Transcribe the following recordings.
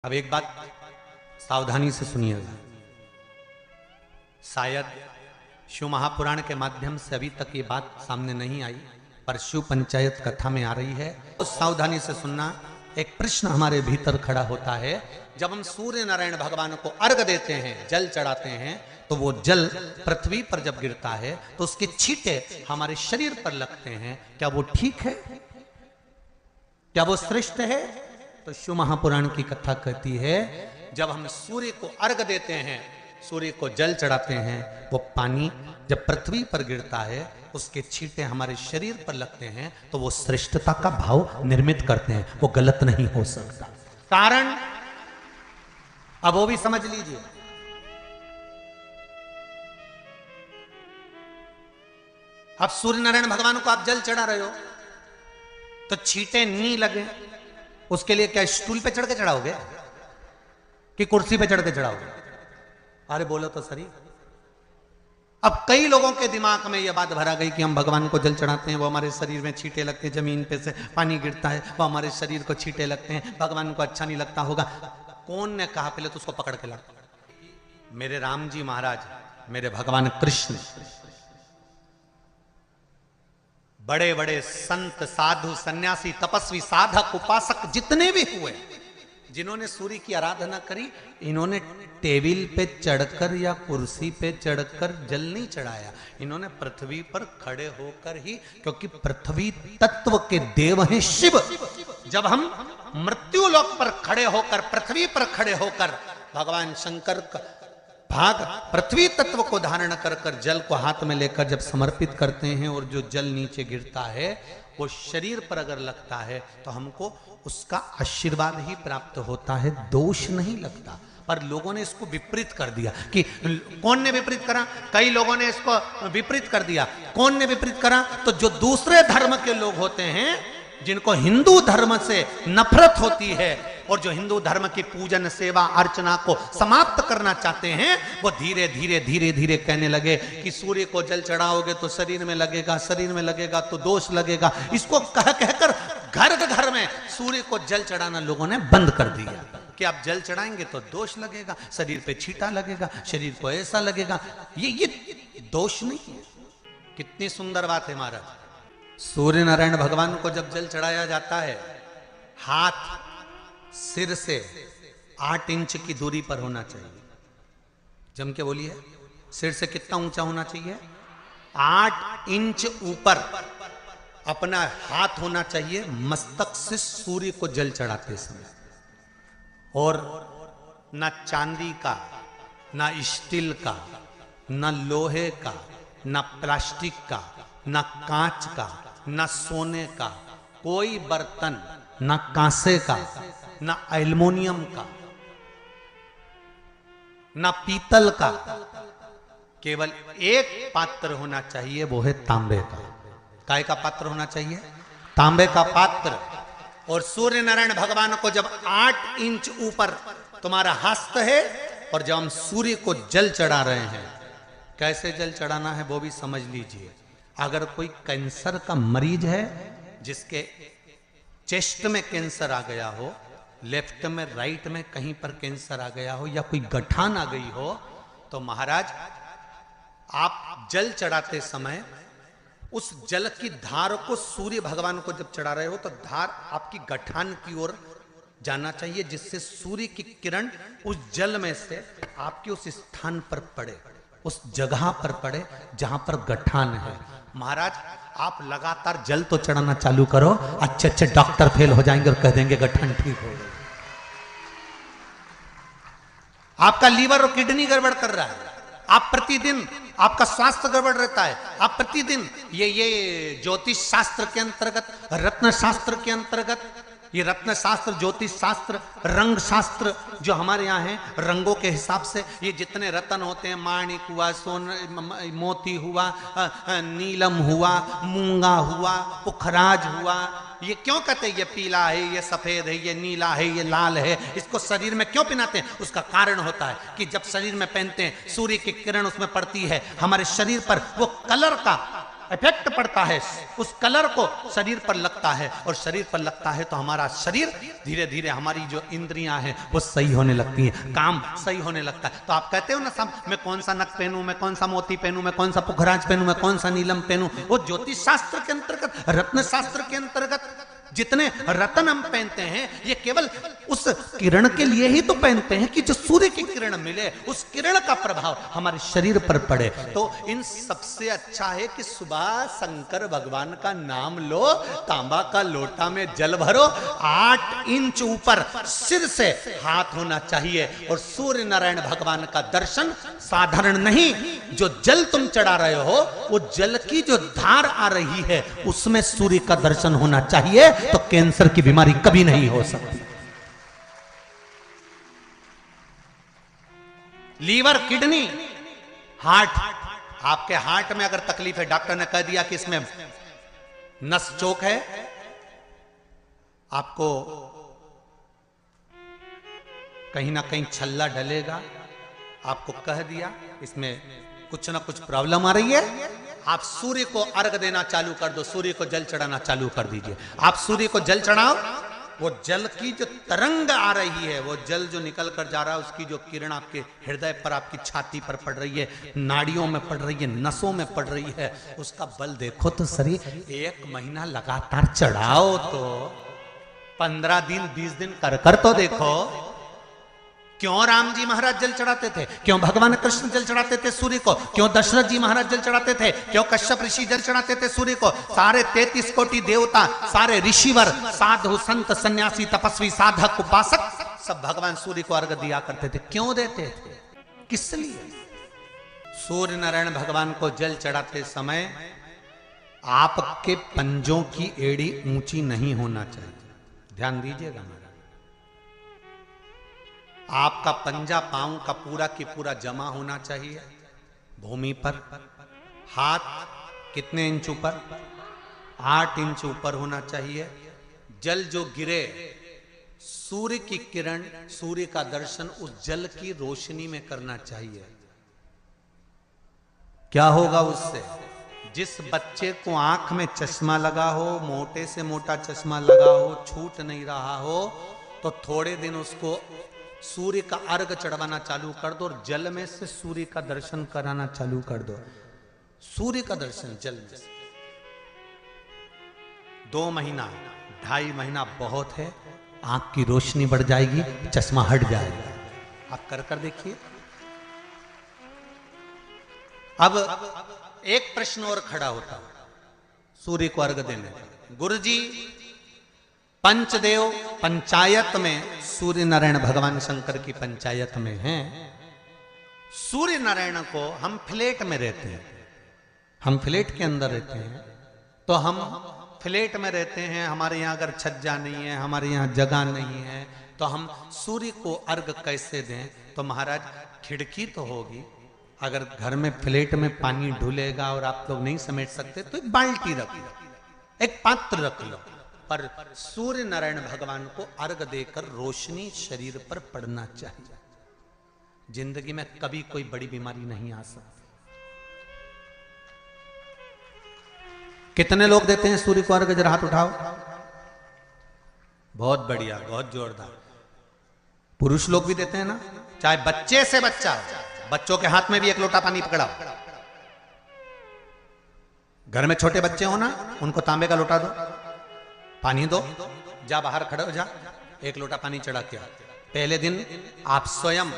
अब एक बात सावधानी से सुनिएगा। शायद शिव महापुराण के माध्यम से अभी तक ये बात सामने नहीं आई, पर शिव पंचायत कथा में आ रही है। तो सावधानी से सुनना। एक प्रश्न हमारे भीतर खड़ा होता है, जब हम सूर्य नारायण भगवान को अर्घ देते हैं, जल चढ़ाते हैं, तो वो जल पृथ्वी पर जब गिरता है तो उसके छींटे हमारे शरीर पर लगते हैं। क्या वो ठीक है? क्या वो श्रेष्ठ है? तो शिव महापुराण की कथा कहती है, जब हम सूर्य को अर्घ देते हैं, सूर्य को जल चढ़ाते हैं, वो पानी जब पृथ्वी पर गिरता है, उसके छींटे हमारे शरीर पर लगते हैं, तो वो श्रेष्ठता का भाव निर्मित करते हैं। वो गलत नहीं हो सकता। कारण अब वो भी समझ लीजिए। अब सूर्य नारायण भगवान को आप जल चढ़ा रहे हो तो छींटे नहीं लगे, उसके लिए क्या स्टूल पे चढ़ के चढ़ाओगे कि कुर्सी पे चढ़ के चढ़ाओगे? अरे बोलो तो सही। अब कई लोगों के दिमाग में यह बात भरा गई कि हम भगवान को जल चढ़ाते हैं, वो हमारे शरीर में छींटे लगते हैं, जमीन पे से पानी गिरता है, वो हमारे शरीर को छींटे लगते हैं, भगवान को अच्छा नहीं लगता होगा। कौन ने कहा? पहले तो उसको पकड़ के ला। मेरे राम जी महाराज, मेरे भगवान कृष्ण, बड़े बड़े संत, साधु, सन्यासी, तपस्वी, साधक, उपासक जितने भी हुए, जिन्होंने सूर्य की आराधना करी, इन्होंने टेबल पे चढ़कर या कुर्सी पे चढ़कर जल नहीं चढ़ाया। इन्होंने पृथ्वी पर खड़े होकर ही, क्योंकि पृथ्वी तत्व के देव हैं शिव। जब हम मृत्यु लोक पर खड़े होकर, पृथ्वी पर खड़े होकर भगवान शंकर का भाग पृथ्वी तत्व को धारण कर कर जल को हाथ में लेकर जब समर्पित करते हैं, और जो जल नीचे गिरता है वो शरीर पर अगर लगता है तो हमको उसका आशीर्वाद ही प्राप्त होता है, दोष नहीं लगता। पर लोगों ने इसको विपरीत कर दिया। कि कौन ने विपरीत करा? कई लोगों ने इसको विपरीत कर दिया। कौन ने विपरीत करा? तो जो दूसरे धर्म के लोग होते हैं, जिनको हिंदू धर्म से नफरत होती है और जो हिंदू धर्म की पूजन, सेवा, अर्चना को समाप्त करना चाहते हैं, वो धीरे धीरे धीरे धीरे कहने लगे कि सूर्य को जल चढ़ाओगे तो शरीर में लगेगा, शरीर में लगेगा तो दोष लगेगा। इसको कह कहकर घर घर में सूर्य को जल चढ़ाना लोगों ने बंद कर दिया कि आप जल चढ़ाएंगे तो दोष लगेगा, शरीर पे छींटा लगेगा, शरीर को ऐसा लगेगा। ये दोष नहीं है। कितनी सुंदर बात है महाराज। सूर्य नारायण भगवान को जब जल चढ़ाया जाता है, हाथ सिर से 8 इंच की दूरी पर होना चाहिए। जम के बोलिए, सिर से कितना ऊंचा होना चाहिए? 8 इंच ऊपर अपना हाथ होना चाहिए मस्तक से सूर्य को जल चढ़ाते समय। और ना चांदी का, ना स्टील का, ना लोहे का, ना प्लास्टिक का, ना कांच का, ना सोने का कोई बर्तन, ना कांसे का, ना एल्युमिनियम का, ना पीतल का, केवल एक पात्र होना चाहिए, वो है तांबे का। काय का पात्र होना चाहिए? तांबे का पात्र। और सूर्य नारायण भगवान को जब 8 इंच ऊपर तुम्हारा हस्त है, और जब हम सूर्य को जल चढ़ा रहे हैं, कैसे जल चढ़ाना है वो भी समझ लीजिए। अगर कोई कैंसर का मरीज है, जिसके चेस्ट में कैंसर आ गया हो, लेफ्ट में, राइट में कहीं पर कैंसर आ गया हो, या कोई गठान आ गई हो, तो महाराज आप जल चढ़ाते समय उस जल की धार को सूर्य भगवान को जब चढ़ा रहे हो, तो धार आपकी गठान की ओर जाना चाहिए, जिससे सूर्य की किरण उस जल में से आपके उस स्थान पर पड़े, उस जगह पर पड़े जहां पर गठान है। महाराज आप लगातार जल तो चढ़ाना चालू करो, अच्छे अच्छे डॉक्टर फेल हो जाएंगे और कह देंगे गठान ठीक हो गई। आपका लीवर और किडनी गड़बड़ कर रहा है, आप प्रतिदिन, आपका स्वास्थ्य गड़बड़ रहता है, आप प्रतिदिन ये ज्योतिष शास्त्र के अंतर्गत, रत्न शास्त्र के अंतर्गत, ये रत्न शास्त्र, ज्योतिष शास्त्र, रंग शास्त्र जो हमारे यहाँ है, रंगों के हिसाब से ये जितने रत्न होते हैं, माणिक हुआ, मोती हुआ, नीलम हुआ, मूंगा हुआ, पुखराज हुआ, ये क्यों कहते हैं ये पीला है, ये सफेद है, ये नीला है, ये लाल है, इसको शरीर में क्यों पहनाते हैं? उसका कारण होता है कि जब शरीर में पहनते हैं, सूर्य की किरण उसमें पड़ती है, हमारे शरीर पर वो कलर का इफेक्ट पड़ता है, उस कलर को शरीर पर लगता है, और शरीर पर लगता है तो हमारा शरीर धीरे धीरे, हमारी जो इंद्रियां हैं वो सही होने लगती हैं, काम सही होने लगता है। तो आप कहते हो ना सब, मैं कौन सा नक पहनूं, मैं कौन सा मोती पहनूं, मैं कौन सा पुखराज पहनूं, मैं कौन सा नीलम पहनूं, वो ज्योतिष शास्त्र के अंतर्गत, रत्न शास्त्र के अंतर्गत जितने रत्न हम पहनते हैं ये केवल उस किरण के लिए ही तो पहनते हैं कि जो सूर्य की किरण मिले, उस किरण का प्रभाव हमारे शरीर पर पड़े। तो इन सबसे अच्छा है कि सुबह शंकर भगवान का नाम लो, तांबा का लोटा में जल भरो, 8 इंच ऊपर सिर से हाथ होना चाहिए, और सूर्य नारायण भगवान का दर्शन साधारण नहीं, जो जल तुम चढ़ा रहे हो वो जल की जो धार आ रही है उसमें सूर्य का दर्शन होना चाहिए, तो कैंसर की बीमारी कभी नहीं हो सकती। लीवर, किडनी, हार्ट, आपके हार्ट में अगर तकलीफ है, डॉक्टर ने कह दिया कि इसमें नस चोक है, आपको कहीं ना कहीं छल्ला डलेगा, आपको कह दिया इसमें कुछ ना कुछ प्रॉब्लम आ रही है, आप सूर्य को अर्घ देना चालू कर दो, सूर्य को जल चढ़ाना चालू कर दीजिए। आप सूर्य को जल चढ़ाओ, वो जल की जो तरंग आ रही है, वो जल जो निकल कर जा रहा है, उसकी जो किरण आपके हृदय पर, आपकी छाती पर पड़ रही है, नाड़ियों में पड़ रही है, नसों में पड़ रही है, उसका बल देखो तो शरीर 1 महीना लगातार चढ़ाओ तो 15 दिन 20 दिन कर तो देखो। क्यों राम जी महाराज जल चढ़ाते थे, क्यों भगवान कृष्ण जल चढ़ाते थे सूर्य को, क्यों दशरथ जी महाराज जल चढ़ाते थे, क्यों कश्यप ऋषि जल चढ़ाते थे सूर्य को, सारे 33 कोटि देवता, सारे ऋषिवर, साधु संत सन्यासी तपस्वी साधक उपासक सब भगवान सूर्य को अर्घ दिया करते थे। क्यों देते थे, किस लिए? सूर्य नारायण भगवान को जल चढ़ाते समय आपके पंजों की एड़ी ऊंची नहीं होना चाहिए, ध्यान दीजिएगा। आपका पंजा पांव का पूरा की पूरा जमा होना चाहिए भूमि पर। हाथ कितने इंच ऊपर? 8 इंच ऊपर होना चाहिए। जल जो गिरे, सूर्य की किरण, सूर्य का दर्शन उस जल की रोशनी में करना चाहिए। क्या होगा उससे? जिस बच्चे को आंख में चश्मा लगा हो, मोटे से मोटा चश्मा लगा हो, छूट नहीं रहा हो, तो थोड़े दिन उसको सूर्य का अर्घ चढ़वाना चालू कर दो, और जल में से सूर्य का दर्शन कराना चालू कर दो। सूर्य का दर्शन जल में से 2 महीना 2.5 महीना बहुत है, आंख की रोशनी बढ़ जाएगी, चश्मा हट जाएगा। आप कर देखिए। अब एक प्रश्न और खड़ा होता है सूर्य को अर्घ देने का। गुरुजी, पंचदेव पंचायत में सूर्य नारायण भगवान शंकर की पंचायत में हैं। सूर्य नारायण को हम फ्लैट में रहते हैं, हम फ्लैट के अंदर रहते हैं, तो हम फ्लैट में रहते हैं, हमारे यहाँ अगर छज्जा नहीं है, हमारे यहाँ जगह नहीं है, तो हम सूर्य को अर्घ कैसे दें? तो महाराज खिड़की तो होगी, अगर घर में फ्लैट में पानी ढुलेगा और आप लोग नहीं समेट सकते तो एक बाल्टी रख लो, एक पात्र रख लो, पर सूर्य नारायण भगवान को अर्घ देकर रोशनी शरीर पर पड़ना चाहिए। जिंदगी में कभी कोई बड़ी बीमारी नहीं आ सकती। कितने लोग देते हैं सूर्य को अर्घ? जरा हाथ उठाओ। बहुत बढ़िया, बहुत जोरदार। पुरुष लोग भी देते हैं ना, चाहे बच्चे से बच्चा, बच्चों के हाथ में भी 1 लोटा पानी पकड़ाओ। घर में छोटे बच्चे हो ना, उनको तांबे का लोटा दो, पानी दो, जा बाहर खड़े हो जा, 1 लोटा पानी चढ़ा के। पहले दिन आप स्वयं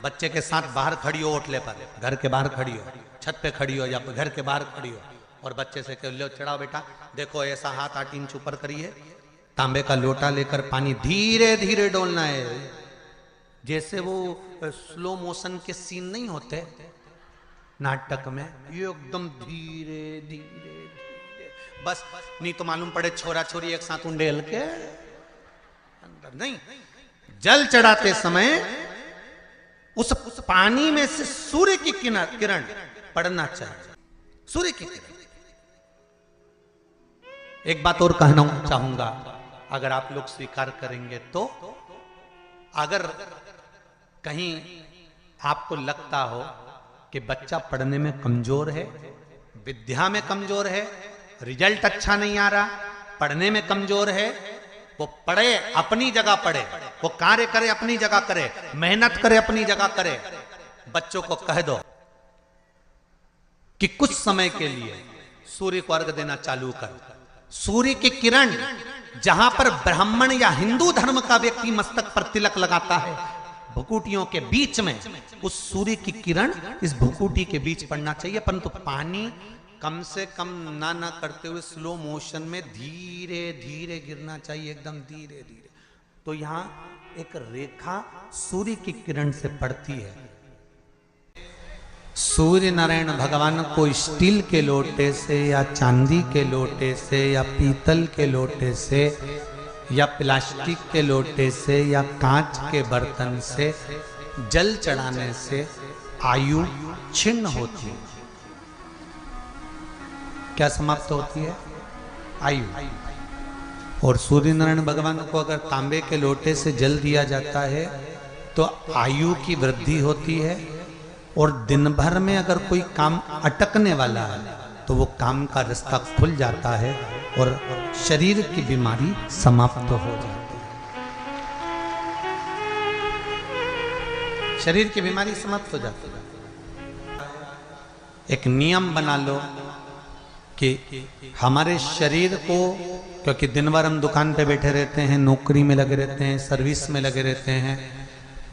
बच्चे के साथ बाहर खड़ी हो, ओटले पर, घर के बाहर खड़ी हो, छत पे खड़ी हो या घर के बाहर खड़ी हो, और बच्चे से कह लो चढ़ाओ बेटा, देखो ऐसा हाथ 8 इंच ऊपर करिए, तांबे का लोटा लेकर पानी धीरे धीरे डोलना है। जैसे वो स्लो मोशन के सीन नहीं होते नाटक में, ये एकदम धीरे धीरे, बस नहीं तो मालूम पड़े छोरा छोरी एक साथ उंडेल के अंदर नहीं। जल चढ़ाते समय उस पानी में से सूर्य की किरण पड़ना चाहिए, सूर्य की किरण। एक बात और कहना चाहूंगा, अगर आप लोग स्वीकार करेंगे तो, अगर कहीं आपको लगता हो कि बच्चा पढ़ने में कमजोर है, विद्या में कमजोर है, रिजल्ट अच्छा नहीं आ रहा, पढ़ने में कमजोर है, वो पढ़े अपनी जगह पढ़े, वो कार्य करे अपनी जगह करे, मेहनत करे अपनी जगह करे। बच्चों को कह दो कि कुछ समय के लिए सूर्य को अर्घ देना चालू कर। सूर्य की किरण जहां पर ब्राह्मण या हिंदू धर्म का व्यक्ति मस्तक पर तिलक लगाता है, भुकुटियों के बीच में उस सूर्य की किरण इस भुकुटी के बीच पड़ना चाहिए, परंतु पानी कम से कम ना करते हुए स्लो मोशन में धीरे धीरे गिरना चाहिए, एकदम धीरे धीरे। तो यहां एक रेखा सूर्य की किरण से पड़ती है। सूर्य नारायण भगवान को स्टील के लोटे से या चांदी के लोटे से या पीतल के लोटे से या प्लास्टिक के लोटे से या कांच के बर्तन से जल चढ़ाने से आयु छिन्न होती है। क्या समाप्त होती है? आयु। और सूर्य नारायण भगवान को अगर तांबे के लोटे से जल दिया जाता है तो आयु की वृद्धि होती है, और दिन भर में अगर कोई काम अटकने वाला है तो वो काम का रास्ता खुल जाता है और शरीर की बीमारी समाप्त हो जाती है। शरीर की बीमारी समाप्त हो जाती है। एक नियम बना लो कि हमारे शरीर को, क्योंकि दिन भर हम दुकान पे बैठे रहते हैं, नौकरी में लगे रहते हैं, सर्विस में लगे रहते हैं,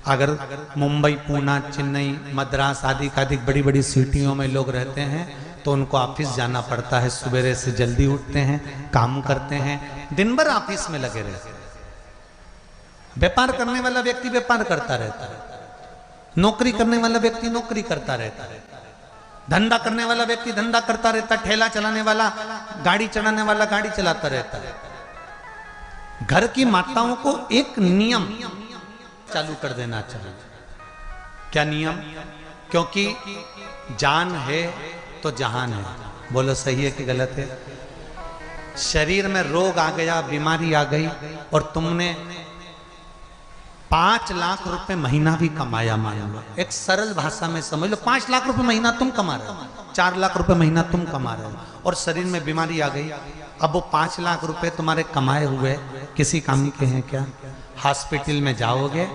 अगर मुंबई, पूना, चेन्नई, मद्रास आदि का अधिक बड़ी बड़ी सिटियों में लोग रहते हैं तो उनको ऑफिस जाना पड़ता है। सवेरे से जल्दी उठते हैं, काम करते हैं, दिन भर ऑफिस में लगे रहते हैं। व्यापार करने वाला व्यक्ति व्यापार करता रहता है, नौकरी करने वाला व्यक्ति नौकरी करता रहता है, धंधा करने वाला व्यक्ति धंधा करता रहता है, ठेला चलाने वाला, गाड़ी चलाने वाला गाड़ी चलाता रहता है। घर की माताओं को एक नियम चालू कर देना चाहिए। क्या नियम? क्योंकि जान है तो जहान है। बोलो सही है कि गलत है? शरीर में रोग आ गया, बीमारी आ गई, और तुमने 5 लाख रुपए महीना भी कमाया, मान लो, एक सरल भाषा में समझ लो, 5 लाख रुपए महीना तुम कमा रहे हो, 4 लाख रुपए महीना तुम कमा रहे हो, और शरीर में बीमारी आ गई। अब वो 5 लाख रुपए तुम्हारे कमाए हुए किसी काम के हैं क्या? हॉस्पिटल में जाओगे,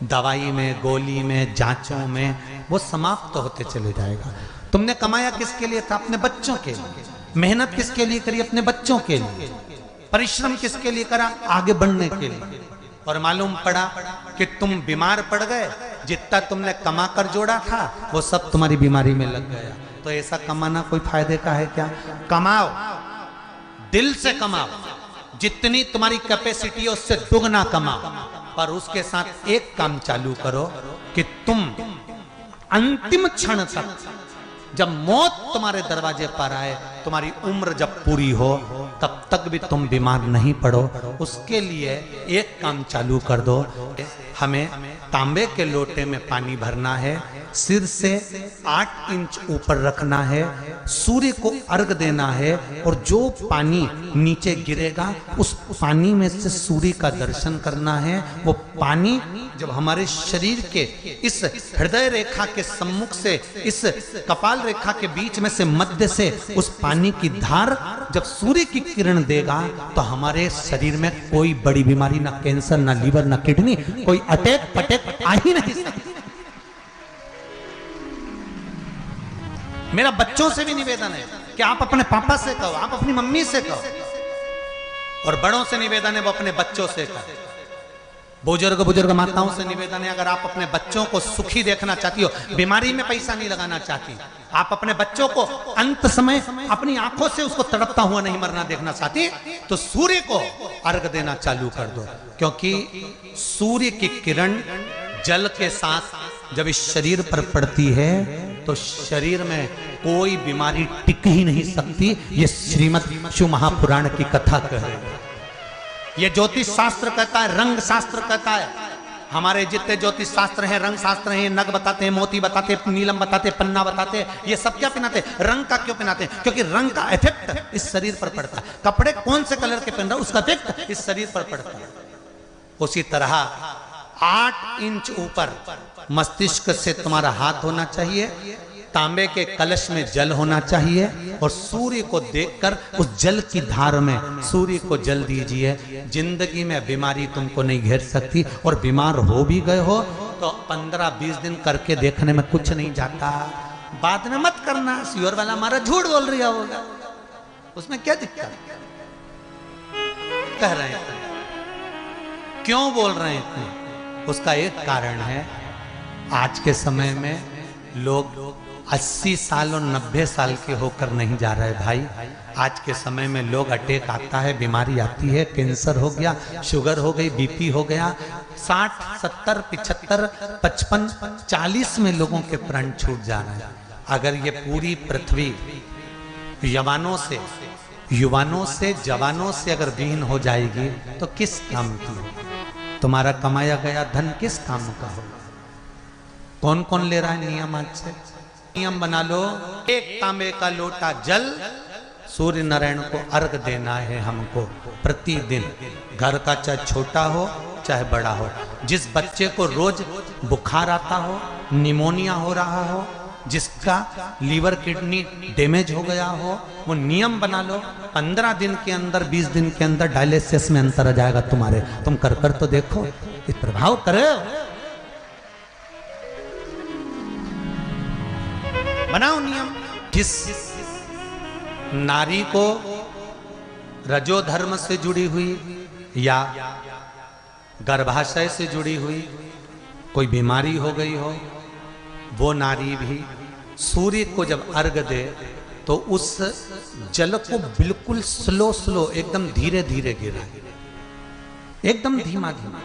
दवाई में, गोली में, जांचों में वो समाप्त होते चले जाएगा। तुमने कमाया किसके लिए था? अपने बच्चों के लिए। मेहनत किसके लिए करी? अपने बच्चों के लिए। परिश्रम किसके लिए करा? आगे बढ़ने के लिए। और मालूम पड़ा कि तुम बीमार पड़ गए, जितना तुमने कमा कर जोड़ा था वो सब तुम्हारी बीमारी में लग गया। तो ऐसा कमाना कोई फायदे का है क्या? कमाओ, दिल से कमाओ, जितनी तुम्हारी कैपेसिटी है उससे दुगना कमाओ, पर उसके साथ एक काम चालू करो कि तुम अंतिम क्षण तक, जब मौत तुम्हारे दरवाजे पर आए, तुम्हारी उम्र जब पूरी हो, तब तक भी तुम बीमार नहीं पड़ो। उसके लिए एक काम चालू कर दो। हमें तांबे के लोटे में पानी भरना है, सिर से 8 इंच ऊपर रखना है, सूर्य को अर्घ देना है, और जो पानी नीचे गिरेगा उस पानी में से सूर्य का दर्शन करना है। वो पानी जब हमारे शरीर के इस हृदय रेखा के सम्मुख से, इस कपाल रेखा के बीच में से, मध्य से उस पानी की धार जब सूर्य की किरण देगा तो हमारे शरीर में कोई बड़ी बीमारी, ना कैंसर, ना लीवर, ना किडनी, कोई अटैक पटैक आ ही नहीं सकती। मेरा बच्चों से भी निवेदन है कि आप अपने पापा से कहो, आप अपनी मम्मी से कहो, और बड़ों से निवेदन है वो अपने बच्चों से कहो। बुजुर्ग माताओं से निवेदन है, अगर आप अपने बच्चों को सुखी देखना चाहती हो, बीमारी में पैसा नहीं लगाना चाहती, आप अपने बच्चों को अंत समय अपनी आंखों से उसको तड़पता हुआ नहीं मरना देखना चाहती, तो सूर्य को अर्घ देना चालू कर दो। क्योंकि सूर्य की किरण जल के साथ जब इस शरीर पर पड़ती है तो शरीर में कोई बीमारी टिक ही नहीं सकती। ये श्रीमद् शिव महापुराण की कथा कह रही है। ये ज्योतिष शास्त्र कहता है, रंग शास्त्र कहता है। हमारे जितने ज्योतिष शास्त्र हैं, रंग शास्त्र हैं, नग बताते हैं, मोती बताते हैं, नीलम बताते हैं, पन्ना बताते हैं, ये सब क्या पहनाते हैं? रंग का क्यों पहनाते हैं? क्योंकि रंग का इफेक्ट इस शरीर पर पड़ता है। कपड़े कौन से कलर के पहन रहा है उसका इफेक्ट इस शरीर पर पड़ता है। उसी तरह 8 इंच ऊपर मस्तिष्क से तुम्हारा हाथ होना चाहिए, तांबे के कलश में जल होना चाहिए और सूर्य को देखकर उस जल की धार में सूर्य को जल दीजिए। जिंदगी में बीमारी तुमको नहीं घेर सकती, और बीमार हो भी गए हो तो 15-20 दिन करके देखने में कुछ नहीं जाता। बाद में मत करना, सियोर वाला हमारा झूठ बोल रहा होगा, उसमें क्या दिक्कत कह रहे हैं? क्यों बोल रहे हैं इतने? उसका एक कारण है, आज के समय में लोग 80 साल और 90 साल के होकर नहीं जा रहे भाई। आज के समय में लोग अटैक आता है, बीमारी आती है, कैंसर हो गया, शुगर हो गई, बीपी हो गया, 60, 70, 75, 55, 40 में लोगों के प्राण छूट जा रहे हैं। अगर ये पूरी पृथ्वी युवानों से जवानों से अगर विहीन हो जाएगी तो किस काम की? तुम्हारा कमाया गया धन किस काम का होगा? कौन कौन ले रहा है नियम? आज से नियम बना लो, एक तांबे का लोटा जल सूर्य नारायण को अर्घ देना है हमको प्रतिदिन। घर का चाहे छोटा हो चाहे बड़ा हो, जिस बच्चे को रोज बुखार आता हो, निमोनिया हो रहा हो, जिसका लीवर किडनी डैमेज हो गया हो, वो नियम बना लो, 15 दिन के अंदर 20 दिन के अंदर डायलिसिस में अंतर आ जाएगा तुम्हारे। तुम कर तो देखो, इस प्रभाव करे। बनाओ नियम। जिस नारी को रजो धर्म से जुड़ी हुई या गर्भाशय से जुड़ी हुई कोई बीमारी हो गई हो, वो नारी भी सूर्य को जब अर्घ दे तो उस जल को बिल्कुल स्लो एकदम धीरे धीरे गिरा, एकदम धीमा धीमा,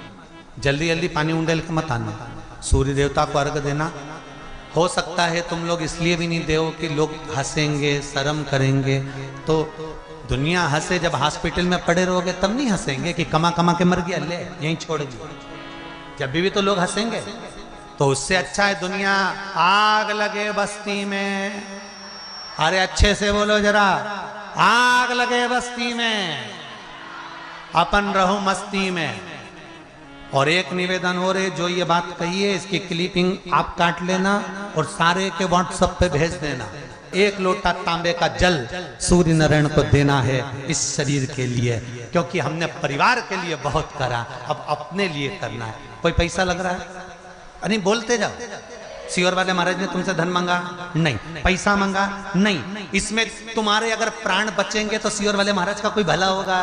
जल्दी जल्दी पानी उंडेल के मत आना। सूर्य देवता को अर्घ देना। हो सकता है तुम लोग इसलिए भी नहीं दो कि लोग हंसेंगे, शर्म करेंगे। तो दुनिया हंसे, जब हॉस्पिटल में पड़े रहोगे तब नहीं हंसेंगे कि कमा कमा के मर गया, ले यहीं छोड़ दिया। जब भी तो लोग हंसेंगे। तो उससे अच्छा है दुनिया आग लगे बस्ती में। अरे अच्छे से बोलो जरा, आग लगे बस्ती में, अपन रहो मस्ती में। और एक निवेदन हो रहे, जो ये बात कही है इसकी क्लिपिंग आप काट लेना और सारे के व्हाट्सएप पे भेज देना। एक लोटा तांबे का जल सूर्य नारायण को देना है इस शरीर के लिए, क्योंकि हमने परिवार के लिए बहुत करा, अब अपने लिए करना है। कोई पैसा लग रहा है? नहीं, बोलते जाओ। सियोर वाले महाराज ने तुमसे धन मांगा? नहीं। पैसा मांगा? नहीं। इसमें तुम्हारे अगर प्राण बचेंगे तो सियोर वाले महाराज का कोई भला होगा?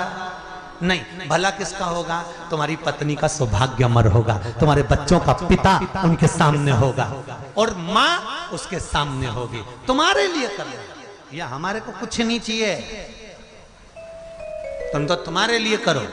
नहीं। भला किसका होगा? तुम्हारी पत्नी का सौभाग्य अमर होगा, तुम्हारे बच्चों का पिता उनके सामने होगा और माँ उसके सामने होगी। तुम्हारे लिए करना, या हमारे को कुछ नहीं चाहिए, तुम तो तुम्हारे लिए करो।